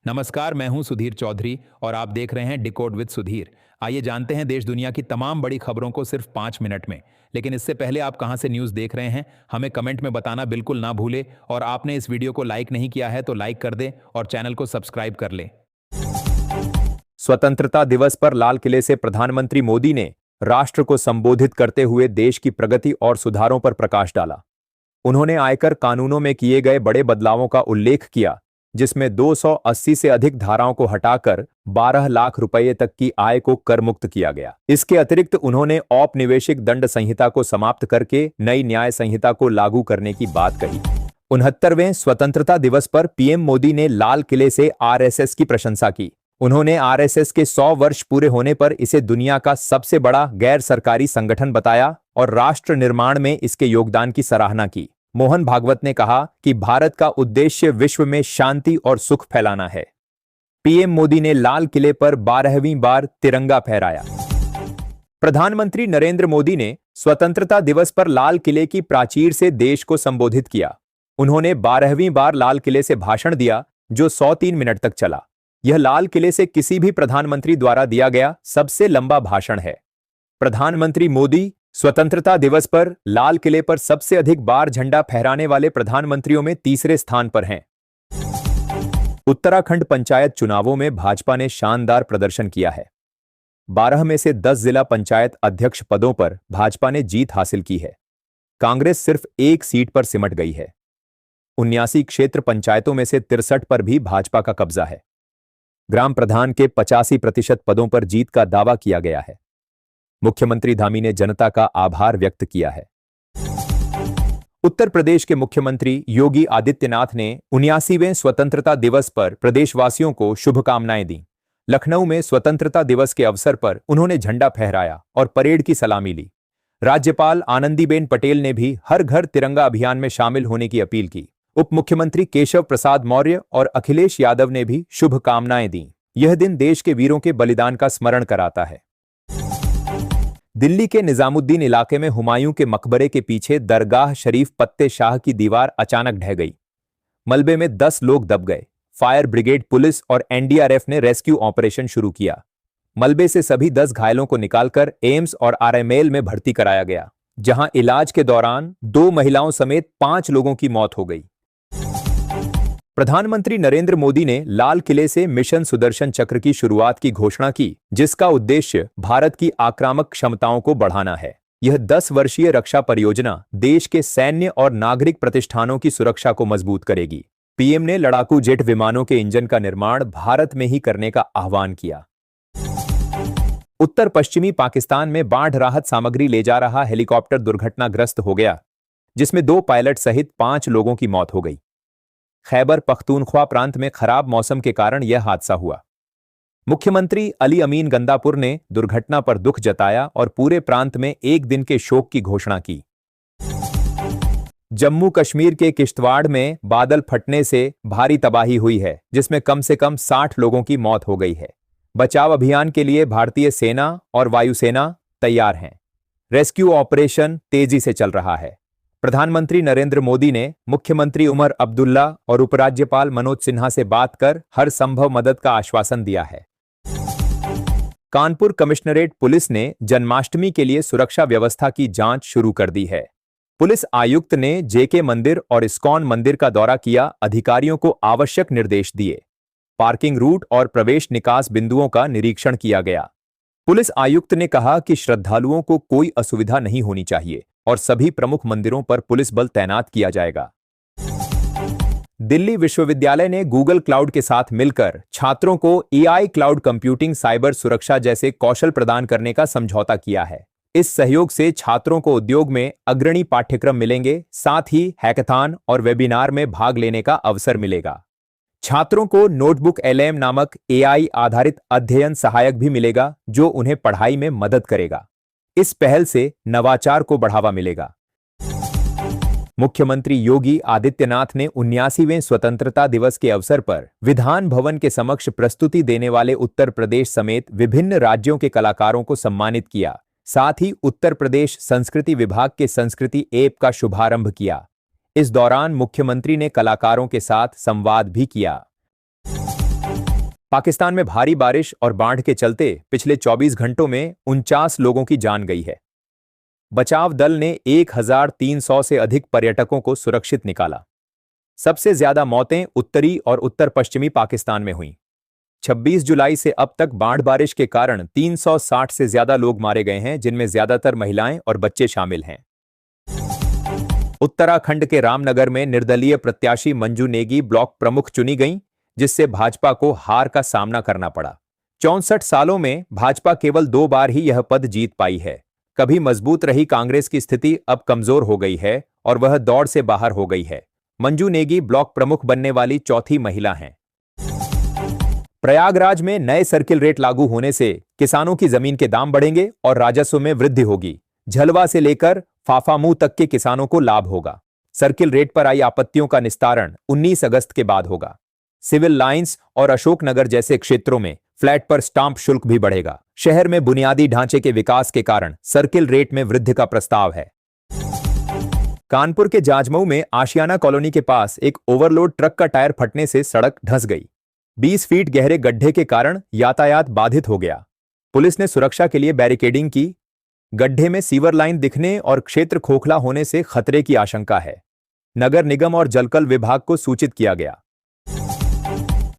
नमस्कार, मैं हूं सुधीर चौधरी और आप देख रहे हैं डिकोड विद सुधीर। आइए जानते हैं देश दुनिया की तमाम बड़ी खबरों को सिर्फ 5 मिनट में। लेकिन इससे पहले आप कहां से न्यूज़ देख रहे हैं हमें कमेंट में बताना बिल्कुल ना भूले, और आपने इस वीडियो को लाइक नहीं किया है तो लाइक कर दें और चैनल को सब्सक्राइब कर लें। स्वतंत्रता दिवस पर लाल किले से प्रधानमंत्री मोदी ने राष्ट्र को संबोधित करते हुए देश की प्रगति और सुधारों पर प्रकाश डाला। उन्होंने आयकर कानूनों में किए गए बड़े बदलावों का उल्लेख किया, जिसमें 280 से अधिक धाराओं को हटाकर 12 लाख रुपये तक की आय को कर मुक्त किया गया। इसके अतिरिक्त उन्होंने औपनिवेशिक दंड संहिता को समाप्त करके नई न्याय संहिता को लागू करने की बात कही। 69वें स्वतंत्रता दिवस पर पीएम मोदी ने लाल किले से आरएसएस की प्रशंसा की। उन्होंने आरएसएस के 100 वर्ष पूरे होने पर इसे दुनिया का सबसे बड़ा गैर सरकारी संगठन बताया और राष्ट्र निर्माण में इसके योगदान की सराहना की। मोहन भागवत ने कहा कि भारत का उद्देश्य विश्व में शांति और सुख फैलाना है। पीएम मोदी ने लाल किले पर 12वीं बार तिरंगा फहराया। प्रधानमंत्री नरेंद्र मोदी ने स्वतंत्रता दिवस पर लाल किले की प्राचीर से देश को संबोधित किया। उन्होंने 12वीं बार लाल किले से भाषण दिया, जो 103 मिनट तक चला। यह लाल किले से किसी भी प्रधानमंत्री द्वारा दिया गया सबसे लंबा भाषण है। प्रधानमंत्री मोदी स्वतंत्रता दिवस पर लाल किले पर सबसे अधिक बार झंडा फहराने वाले प्रधानमंत्रियों में तीसरे स्थान पर हैं। उत्तराखंड पंचायत चुनावों में भाजपा ने शानदार प्रदर्शन किया है। 12 में से 10 जिला पंचायत अध्यक्ष पदों पर भाजपा ने जीत हासिल की है। कांग्रेस सिर्फ एक सीट पर सिमट गई है। 79 क्षेत्र पंचायतों में से 63 पर भी भाजपा का कब्जा है। ग्राम प्रधान के 85% पदों पर जीत का दावा किया गया है। मुख्यमंत्री धामी ने जनता का आभार व्यक्त किया है। उत्तर प्रदेश के मुख्यमंत्री योगी आदित्यनाथ ने 79वें स्वतंत्रता दिवस पर प्रदेशवासियों को शुभकामनाएं दी। लखनऊ में स्वतंत्रता दिवस के अवसर पर उन्होंने झंडा फहराया और परेड की सलामी ली। राज्यपाल आनंदीबेन पटेल ने भी हर घर तिरंगा अभियान में शामिल होने की अपील की। उप मुख्यमंत्री केशव प्रसाद मौर्य और अखिलेश यादव ने भी शुभकामनाएं दी। यह दिन देश के वीरों के बलिदान का स्मरण कराता है। दिल्ली के निजामुद्दीन इलाके में हुमायूं के मकबरे के पीछे दरगाह शरीफ पत्ते शाह की दीवार अचानक ढह गई। मलबे में 10 लोग दब गए। फायर ब्रिगेड, पुलिस और एनडीआरएफ ने रेस्क्यू ऑपरेशन शुरू किया। मलबे से सभी 10 घायलों को निकालकर एम्स और आरएमएल में भर्ती कराया गया, जहां इलाज के दौरान 2 महिलाओं समेत 5 लोगों की मौत हो गई। प्रधानमंत्री नरेंद्र मोदी ने लाल किले से मिशन सुदर्शन चक्र की शुरुआत की घोषणा की, जिसका उद्देश्य भारत की आक्रामक क्षमताओं को बढ़ाना है। यह 10 वर्षीय रक्षा परियोजना देश के सैन्य और नागरिक प्रतिष्ठानों की सुरक्षा को मजबूत करेगी। पीएम ने लड़ाकू जेट विमानों के इंजन का निर्माण भारत में ही करने का आह्वान किया। उत्तर पश्चिमी पाकिस्तान में बाढ़ राहत सामग्री ले जा रहा हेलीकॉप्टर दुर्घटनाग्रस्त हो गया, जिसमें 2 पायलट सहित 5 लोगों की मौत हो गई। खैबर पख्तूनख्वा प्रांत में खराब मौसम के कारण यह हादसा हुआ। मुख्यमंत्री अली अमीन गंदापुर ने दुर्घटना पर दुख जताया और पूरे प्रांत में 1 दिन के शोक की घोषणा की। जम्मू कश्मीर के किश्तवाड़ में बादल फटने से भारी तबाही हुई है, जिसमें कम से कम 60 लोगों की मौत हो गई है। बचाव अभियान के लिए भारतीय सेना और वायुसेना तैयार हैं। रेस्क्यू ऑपरेशन तेजी से चल रहा है। प्रधानमंत्री नरेंद्र मोदी ने मुख्यमंत्री उमर अब्दुल्ला और उपराज्यपाल मनोज सिन्हा से बात कर हर संभव मदद का आश्वासन दिया है। कानपुर कमिश्नरेट पुलिस ने जन्माष्टमी के लिए सुरक्षा व्यवस्था की जांच शुरू कर दी है। पुलिस आयुक्त ने जेके मंदिर और इस्कॉन मंदिर का दौरा किया, अधिकारियों को आवश्यक निर्देश दिए। पार्किंग रूट और प्रवेश निकास बिंदुओं का निरीक्षण किया गया। पुलिस आयुक्त ने कहा कि श्रद्धालुओं को कोई असुविधा नहीं होनी चाहिए और सभी प्रमुख मंदिरों पर पुलिस बल तैनात किया जाएगा। दिल्ली विश्वविद्यालय ने गूगल क्लाउड के साथ मिलकर छात्रों को एआई, क्लाउड कंप्यूटिंग, साइबर सुरक्षा जैसे कौशल प्रदान करने का समझौता किया है। इस सहयोग से छात्रों को उद्योग में अग्रणी पाठ्यक्रम मिलेंगे, साथ ही हैकाथॉन और वेबिनार में भाग लेने का अवसर मिलेगा। छात्रों को नोटबुक एलएम नामक एआई आधारित अध्ययन सहायक भी मिलेगा, जो उन्हें पढ़ाई में मदद करेगा। इस पहल से नवाचार को बढ़ावा मिलेगा। मुख्यमंत्री योगी आदित्यनाथ ने 79वें स्वतंत्रता दिवस के अवसर पर विधान भवन के समक्ष प्रस्तुति देने वाले उत्तर प्रदेश समेत विभिन्न राज्यों के कलाकारों को सम्मानित किया। साथ ही उत्तर प्रदेश संस्कृति विभाग के संस्कृति ऐप का शुभारंभ किया। इस दौरान मुख्यमंत्री ने कलाकारों के साथ संवाद भी किया। पाकिस्तान में भारी बारिश और बाढ़ के चलते पिछले 24 घंटों में 49 लोगों की जान गई है। बचाव दल ने 1300 से अधिक पर्यटकों को सुरक्षित निकाला। सबसे ज्यादा मौतें उत्तरी और उत्तर पश्चिमी पाकिस्तान में हुईं। 26 जुलाई से अब तक बाढ़ बारिश के कारण 360 से ज्यादा लोग मारे गए हैं, जिनमें ज्यादातर महिलाएं और बच्चे शामिल हैं। उत्तराखंड के रामनगर में निर्दलीय प्रत्याशी मंजू नेगी ब्लॉक प्रमुख चुनी गईं, जिससे भाजपा को हार का सामना करना पड़ा। 64 सालों में भाजपा केवल 2 बार ही यह पद जीत पाई है। कभी मजबूत रही कांग्रेस की स्थिति अब कमजोर हो गई है और वह दौड़ से बाहर हो गई है। मंजू नेगी ब्लॉक प्रमुख बनने वाली चौथी महिला हैं। प्रयागराज में नए सर्किल रेट लागू होने से किसानों की जमीन के दाम बढ़ेंगे और राजस्व में वृद्धि होगी। झलवा से लेकर फाफामू तक के किसानों को लाभ होगा। सर्किल रेट पर आई आपत्तियों का निस्तारण 19 अगस्त के बाद होगा। सिविल लाइंस और अशोकनगर जैसे क्षेत्रों में फ्लैट पर स्टाम्प शुल्क भी बढ़ेगा। शहर में बुनियादी ढांचे के विकास के कारण सर्किल रेट में वृद्धि का प्रस्ताव है। कानपुर के जाजमऊ में आशियाना कॉलोनी के पास एक ओवरलोड ट्रक का टायर फटने से सड़क धंस गई। 20 फीट गहरे गड्ढे के कारण यातायात बाधित हो गया। पुलिस ने सुरक्षा के लिए बैरिकेडिंग की। गड्ढे में सीवर लाइन दिखने और क्षेत्र खोखला होने से खतरे की आशंका है। नगर निगम और जलकल विभाग को सूचित किया गया।